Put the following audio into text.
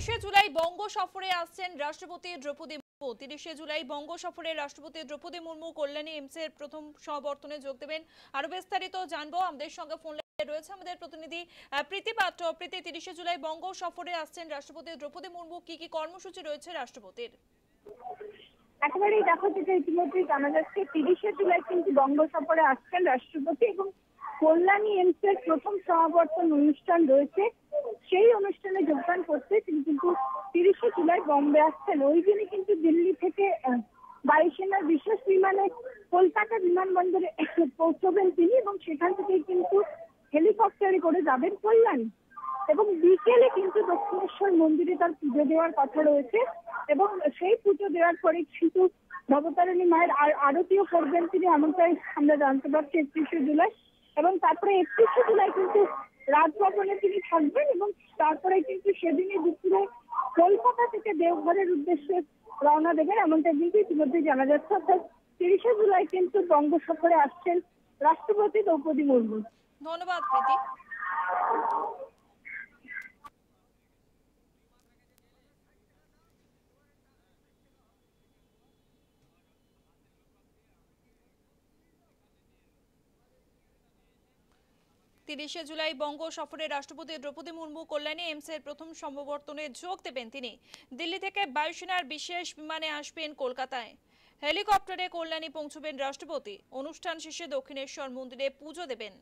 30শে জুলাই বঙ্গ সফরে আসছেন রাষ্ট্রপতি দ্রৌপদী মুর্মু। 30শে জুলাই বঙ্গ সফরে রাষ্ট্রপতি দ্রৌপদী মুর্মু কল্যাণী এইমসের প্রথম সমাবর্তনে যোগ দেবেন। আরো বিস্তারিত জানবো, আমাদের সঙ্গে ফোন লাইনে রয়েছে আমাদের প্রতিনিধি প্রীতি পাত্র। প্রীতি, 30শে জুলাই বঙ্গ সফরে আসছেন রাষ্ট্রপতি দ্রৌপদী মুর্মু, কি কি কর্মসূচি রয়েছে রাষ্ট্রপতির? একেবারেই দেখো, যেটা ইতিমধ্যেই জানা যাচ্ছে, 30শে জুলাই কিন্তু বঙ্গ সফরে আসছেন রাষ্ট্রপতি এবং কল্যাণী এইমসের প্রথম সমাবর্তন অনুষ্ঠান রয়েছে। সেই অনুষ্ঠানে যোগদান করতে তিনি কিন্তু 30শে জুলাই বম্বে আসছেন। ওই দিনই কিন্তু দিল্লি থেকে বায়ুসেনার বিশেষ বিমানে কলকাতা বিমানবন্দরে পৌঁছবেন তিনি এবং সেখান থেকেই কিন্তু হেলিকপ্টারে করে যাবেন কল্যাণী। এবং বিকেলে কিন্তু দক্ষিণেশ্বর মন্দিরে তার পুজো দেওয়ার কথা রয়েছে এবং সেই পুজো দেওয়ার পরে কিন্তু ভবতারিণী মায়ের আরতিও করবেন তিনি, এমনটাই আমরা জানতে পারছি 31শে জুলাই। এবং তারপরে 31শে জুলাই কিন্তু রাজভবনে তিনি থাকবেন এবং তারপরে কিন্তু সেদিনই দুপুরে কলকাতা থেকে দেওঘরের উদ্দেশ্যে রওনা দেবেন, এমনটা কিন্তু ইতিমধ্যে জানা যাচ্ছে। অর্থাৎ 30শে জুলাই কিন্তু বঙ্গ সফরে আসছেন রাষ্ট্রপতি দ্রৌপদী মুর্মু। ধন্যবাদ প্রীতি। 30শে জুলাই বঙ্গ সফরে রাষ্ট্রপতি দ্রৌপদী মুর্মু কল্যাণী এইমসের প্রথম সমাবর্তনে যোগ দেবেন তিনি। দিল্লি থেকে বায়ুসেনার বিশেষ বিমানে আসবেন কলকাতায়। হেলিকপ্টারে কল্যাণী পৌঁছবেন রাষ্ট্রপতি। অনুষ্ঠান শেষে দক্ষিণেশ্বর মন্দিরে পুজো দেবেন।